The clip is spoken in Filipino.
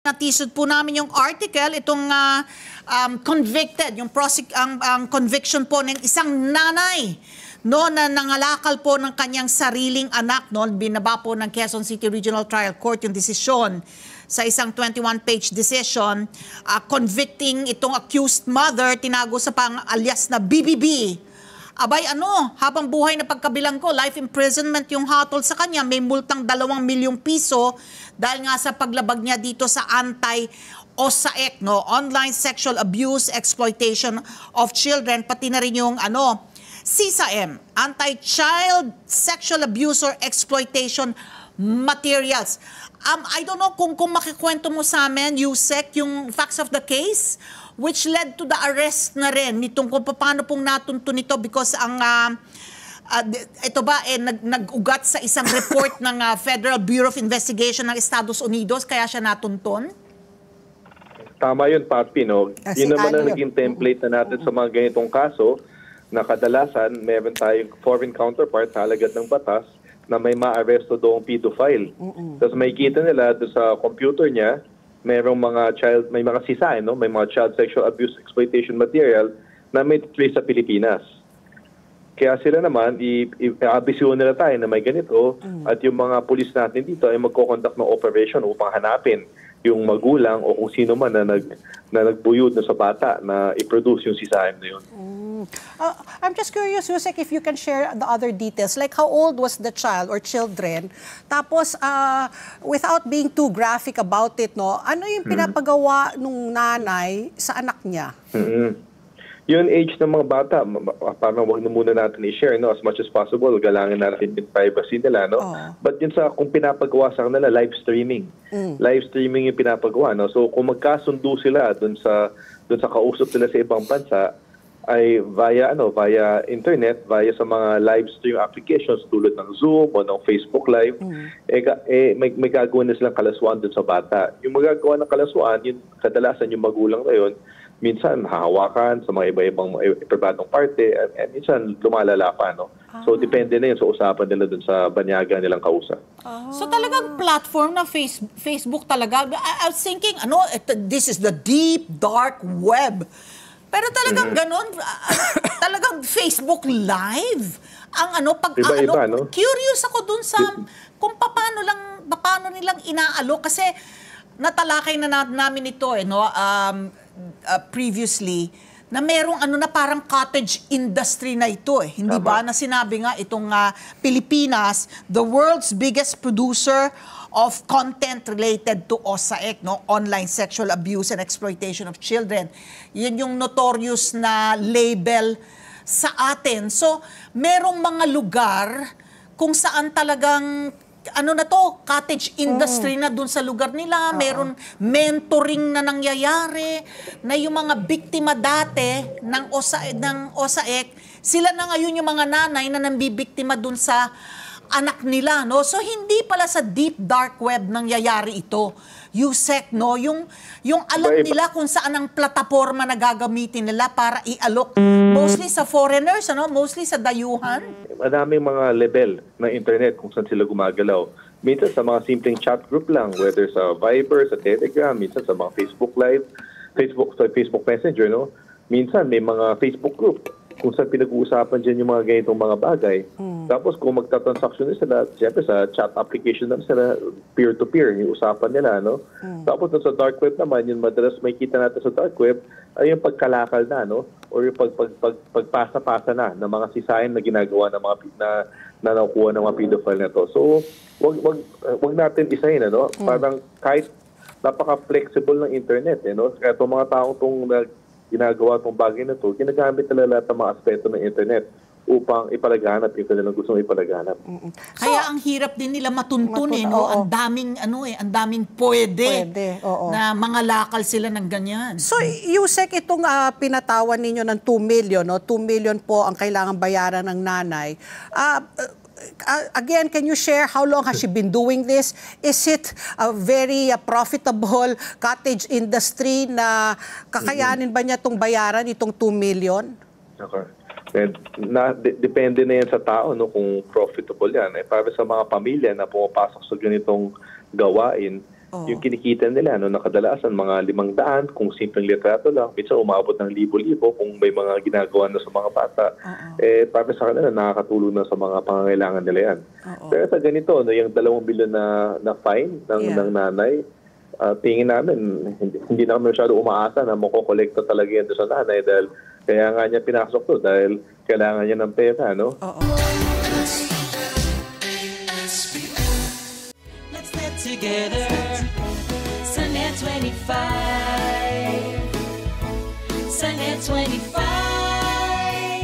Natisod po namin yung article, itong convicted, ang conviction po ng isang nanay no, na nangalakal po ng kanyang sariling anak. No, binaba po ng Quezon City Regional Trial Court yung desisyon sa isang 21-page decision convicting itong accused mother, tinago sa pang-alias na BBB. Abay habang buhay na pagkabilang ko, life imprisonment yung hatol sa kanya, may multang 2 milyong piso dahil nga sa paglabag niya dito sa anti-OSAEC, no? Online Sexual Abuse, Exploitation of Children, pati na rin yung CSAM, Anti-Child Sexual Abuse or Exploitation Materials. I don't know kung makikwento mo sa amin, Yusek, yung facts of the case, which led to the arrest na rin nitong kung paano pong natunto nito because ang ito ba nag-ugat sa isang report ng Federal Bureau of Investigation ng Estados Unidos kaya siya natunton? Tama yun, Papi, no? Yun naman ang naging template na natin sa mga ganitong kaso na kadalasan meron tayong foreign counterpart sa alagad ng batas na may ma-arresto doong pedophile. Tapos may kita nila doon sa computer niya merong may mga sisain, no? May mga child sexual abuse exploitation material na may trace sa Pilipinas. Kaya sila naman, i-abisyon nila tayo na may ganito at yung mga pulis natin dito ay magko-conduct ng operation upang hanapin yung magulang o kung sino man na nagbuyod na sa bata na i-produce yung sisain na yun. I'm just curious, Yusek, if you can share the other details. Like how old was the child or children? Tapos, without being too graphic about it, no, ano yung pinapagawa nung nanay sa anak niya? Yung age ng mga bata, parang wag na muna natin i-share, no, as much as possible. Galangin natin yung privacy nila, no? But yun kung pinapagawa sa kanila, live streaming. Live streaming yung pinapagawa, no? So kung magkasundo sila dun sa kausap nila sa ibang bansa, ay via internet, via sa mga live stream applications tulad ng Zoom o ng Facebook Live, may gagawa na silang kalaswaan dun sa bata. Yung magagawa ng kalaswaan, yun, kadalasan yung magulang na yun, minsan hahawakan sa mga iba-ibang pribadong parte, at minsan lumalala pa, no? So depende na yun sa usapan nila dun sa banyaga nilang kausap. So talagang platform na Facebook talaga. I was thinking, this is the deep, dark web. Pero talagang ganon, talagang Facebook Live. Curious ako dun sa kung paano nilang inaalo kasi natalakay na namin ito previously na merong na parang cottage industry na ito hindi ba na sinabi nga itong Pilipinas, the world's biggest producer of content related to OSAEC, no? Online Sexual Abuse and Exploitation of Children. Yun yung notorious na label sa atin. So, merong mga lugar kung saan talagang cottage industry na dun sa lugar nila. Meron mentoring na nangyayari na yung mga biktima dati ng OSAEC, sila na ngayon yung mga nanay na nambibiktima dun sa anak nila, no? So hindi pala sa deep dark web nangyayari ito. Yusek, no? Yung alam nila kung saan ang plataforma na gagamitin nila para i-alok. Mostly sa foreigners, mostly sa dayuhan. Madaming mga level ng internet kung saan sila gumagalaw. Minsan sa mga simpleng chat group lang, whether sa Viber, sa Telegram, minsan sa mga Facebook Live, Facebook Messenger, no? Minsan may mga Facebook group kung saan pinag-uusapan dyan yung mga ganitong mga bagay. Tapos kung magta-transaction sila, siyempre sa chat application na sila, peer-to-peer, yung usapan nila, no? Tapos sa dark web naman, yung madalas may kita natin sa dark web, ay yung pagkalakal na, no? Or yung pagpasa-pasa na ng mga sisain na ginagawa ng mga na nakuha ng mga pedophile na to. So, wag natin isahin, no? Parang kahit napaka-flexible ng internet, no? Kaya itong mga taong ginagawa itong bagay na to, ginagamit nila lahat ng mga aspeto ng internet upang ipalaganap yung kanilang gustong ipalaganap. Kaya ang hirap din nila matuntun, no? Ang daming pwede na mga lakal sila ng ganyan. So, Yusek, itong pinatawan ninyo ng 2 million, no? 2 million po ang kailangan bayaran ng nanay. Again, can you share how long has she been doing this? Is it a very profitable cottage industry na kakayanin ba niya itong bayaran, itong 2 million? Okay. Depende na yan sa tao, no, kung profitable yan. Para sa mga pamilya na pumapasok sa ganitong gawain, yung kinikita nila, no, na kadalasan mga 500, kung simpleng litrato lang, minsan umabot ng libo-libo kung may mga ginagawa na sa mga bata. Para sa kanila, nakakatulong na sa mga pangangailangan nila yan. Pero sa ganito, no, yung 2 bilyon na fine ng nanay, tingin namin, hindi na kami masyado umaasa na makokolekta talaga yan doon sa nanay dahil kaya nga niya pinasok to dahil kailangan niya ng pera, no? Let's get together. Sunday 25. Sunday 25.